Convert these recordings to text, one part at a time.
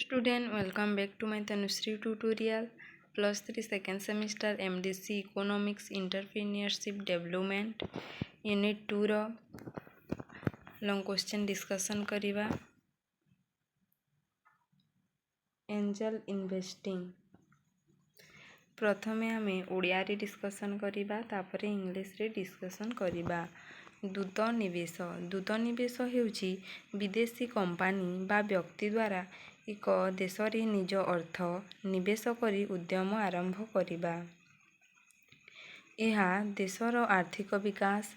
Student, welcome back to my Tanushree tutorial. +3 second semester MDC Economics Entrepreneurship Development Unit 2 row long question discussion करिबा। Angel investing प्रथमे आमे ओडिया रे discussion करिबा तापरे English रे discussion करिबा। दूत निवेश हेउची विदेशी कंपानी बा व्यक्ति द्वारा एक देश रे निज अर्थ निवेश करी उद्यम आरंभ करिबा। एहा देशर आर्थिक विकास,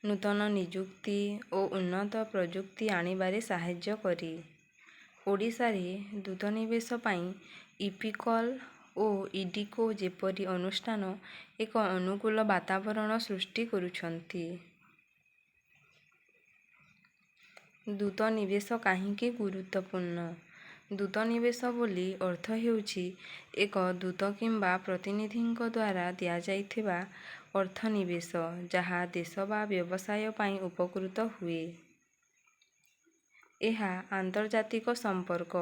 नूतन नियुक्ति और उन्नत प्रजुक्ति आनिबारे साहाय्य करी। ओडिशा रे दूत निवेश पाई इपिकल और इडिको जेपरी अनुष्ठान एक अनुकूल वातावरण सृष्टि करुछंती। दूत निवेश काहींकी गुरुत्वपूर्ण? दूत निवेश बोली अर्थ हेउची एक दूत किंबा प्रतिनिधिंक द्वारा दिया जाइथिबा अर्थ निवेश जहा देश बा व्यवसाय पाई उपकृत हुए। एहा आंतर्जातिक संपर्क,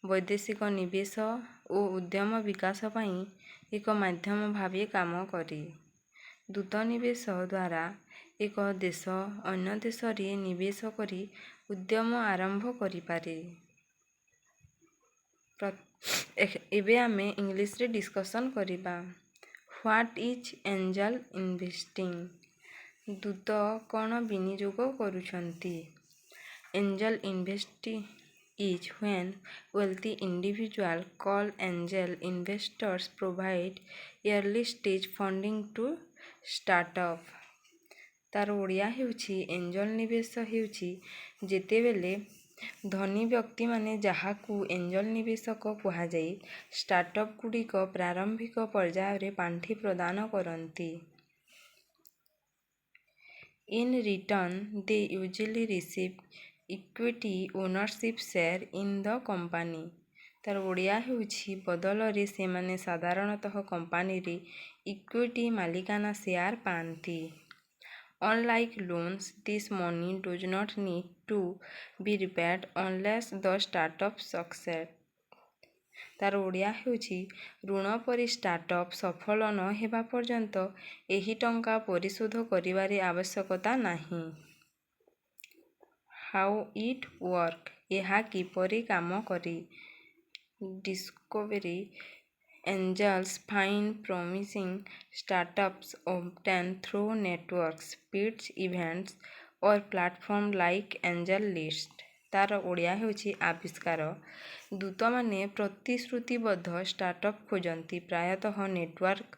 वैदेशिक निवेश और उद्यम विकास पाई एक माध्यम भावे काम करे। दूत निवेश द्वारा एक देश अन्य देश रे निवेश करी उद्यम आरंभ करि पारे। एबे आमे इंग्लिश रे डिस्कशन करिबा। What is angel investing? दूत कोन विनियोग करूछंती? Angel investing is when wealthy individuals called angel investors provide early stage funding to startup. तार ओडिया हेउची एंजल निवेश हेउची जेतेबेले धनी व्यक्ति माने जहाकू एंजल निवेशक कुहा जाई स्टार्टअप गुड़िक प्रारंभिक पर्याय रे पांठी प्रदान करंती। In return, they usually receive equity ownership share in the company. तार ओडिया हेउची बदल रे से माने साधारणतः कंपनी रे इक्विटी मालिकाना share पांती। Unlike loans, this money does not need to be repaid unless the startup succeeds. तार ओडिया हेउची ऋण परि स्टार्टअप सफल न हेबा पर्यंत एही टंका परिशोध करिबारे आवश्यकता नाही। How it work? एहा किपरि काम करे? Discovery angels find promising startups obtained through networks, pitch events or platform like AngelList. तार ओडिया हेउची आविष्कार दूत माने प्रतिश्रुतिबद्ध स्टार्टअप खोजंती प्रायतः नेटवर्क,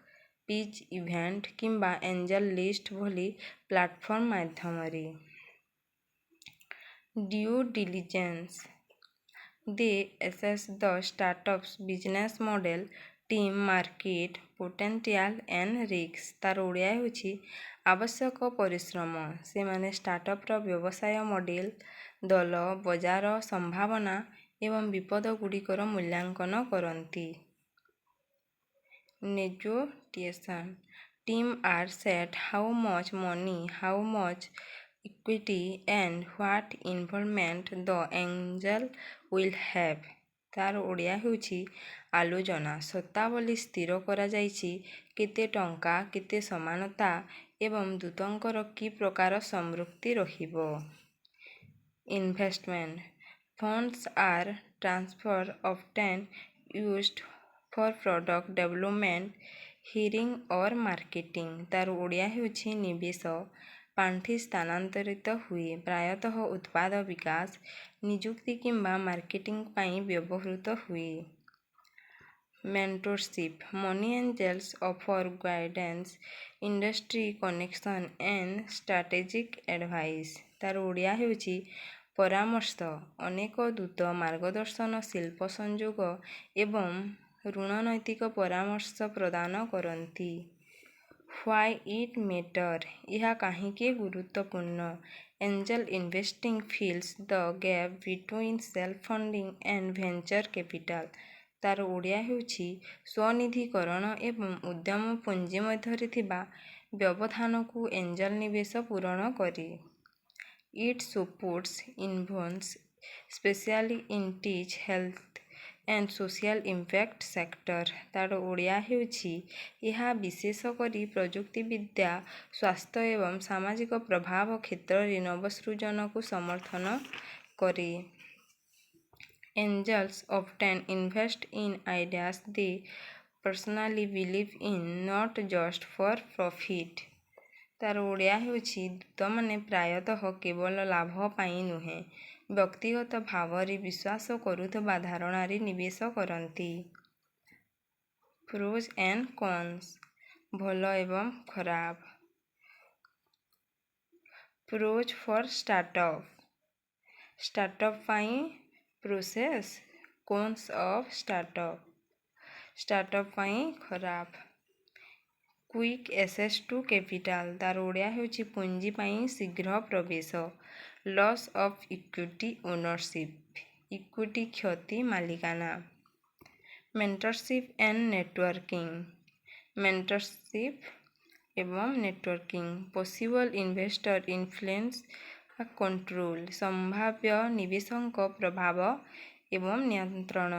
पिच इवेंट किंबा एंजल लिस्ट भली प्लाटफॉर्म माध्यम रे। Due diligence they assess the startup's business model, team, market potential and risks. तार ओडिया हेउची आवश्यक परिश्रम से माने स्टार्टअप रो व्यवसाय मॉडल, दल, बजार संभावना एवं विपद गुड़िकर मूल्यांकन करंती। Negotiation team are set how much money, how much equity and what involvement the angel will have. तार ओडिया हेउची आलोचना शर्तावली स्थिर करा जाइछि केते टंका, केते समानता एवं दूतंकर की प्रकार समृद्धि रहिबो। Investment funds are transfer often used for product development, hiring और मार्केटिंग। तार ओडिया हेउची निवेश पांठी स्थानांतरित हुए प्रायतः उत्पाद विकास, नियुक्ति किंबा मार्केटिंग पाई व्यवहृत हुए। Mentorship money angels offer guidance, industry connection and strategic advice. तार ओडिया हेउची परामर्श अनेक दूत मार्गदर्शन, शिल्प संयोग एवं ऋणनैतिक परामर्श प्रदान करंती। Why it matter? यह काहींके गुरुत्वपूर्ण? Angel investing fills the gap between self funding and venture capital. तार ओडिया हेउची स्वनिधिकरण एवं उद्यम पुंजी मध्यरे थिबा व्यवधानकू एंजल निवेश पूरण करे। It supports innovations specially in teach, health and social impact sector. ତା'ର ଓଡ଼ିଆ ହେଉଛି ଏହା ବିଶେଷ କରି ପ୍ରଯୁକ୍ତିବିଦ୍ୟା, ସ୍ୱାସ୍ଥ୍ୟ ଏବଂ ସାମାଜିକ ପ୍ରଭାବ କ୍ଷେତ୍ରରେ ନବସୃଜନକୁ ସମର୍ଥନ କରେ। Angeles often invest in ideas they personally believe in, not just for profit। ତା'ର ଓଡ଼ିଆ ହେଉଛି ଦୂତମାନେ ପ୍ରାୟତଃ କେବଳ ଲାଭ ପାଇଁ ନୁହେଁ, ବ୍ୟକ୍ତିଗତ ଭାବରେ ବିଶ୍ୱାସ କରୁଥିବା ଧାରଣାରେ ନିବେଶ କରନ୍ତି। ପ୍ରୋଜ୍ ଆଣ୍ଡ କନ୍ସ, ଭଲ ଏବଂ ଖରାପ। ପ୍ରୋଜ୍ ଫର୍ ଷ୍ଟାର୍ଟଅପ୍, ଷ୍ଟାର୍ଟଅପ୍ ପାଇଁ process. Cons of startup, startup ପାଇଁ ଖରାପ। କ୍ୱିକ୍ ଏସେସ୍ ଟୁ କ୍ୟାପିଟାଲ, ତା'ର ଓଡ଼ିଆ ହେଉଛି ପୁଞ୍ଜି ପାଇଁ ଶୀଘ୍ର ପ୍ରବେଶ। Loss of equity ownership, equity କ୍ଷତି ମାଲିକାନା। ମେଣ୍ଟରସିପ୍ ଆଣ୍ଡ ନେଟୱାର୍କିଂ, ମେଣ୍ଟରସିପ୍ ଏବଂ ନେଟୱାର୍କିଂ। ପସିବଲ୍ ଇନଭେଷ୍ଟର ଇନଫ୍ଲୁଏନ୍ସ ବା କଣ୍ଟ୍ରୋଲ, ସମ୍ଭାବ୍ୟ ନିବେଶକଙ୍କ ପ୍ରଭାବ ଏବଂ ନିୟନ୍ତ୍ରଣ।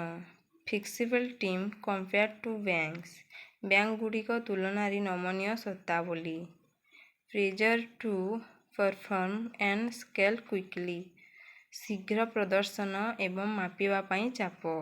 ଫ୍ଲେକ୍ସିବଲ୍ ଟିମ୍ କମ୍ପେୟାର୍ଡ ଟୁ ବ୍ୟାଙ୍କସ୍, ବ୍ୟାଙ୍କଗୁଡ଼ିକ ତୁଳନାରେ ନମନୀୟ ସତ୍ତାବଳୀ। ପ୍ରେଜର two perform and scale quickly, ଶୀଘ୍ର ପ୍ରଦର୍ଶନ ଏବଂ ମାପିବା ପାଇଁ ଚାପ।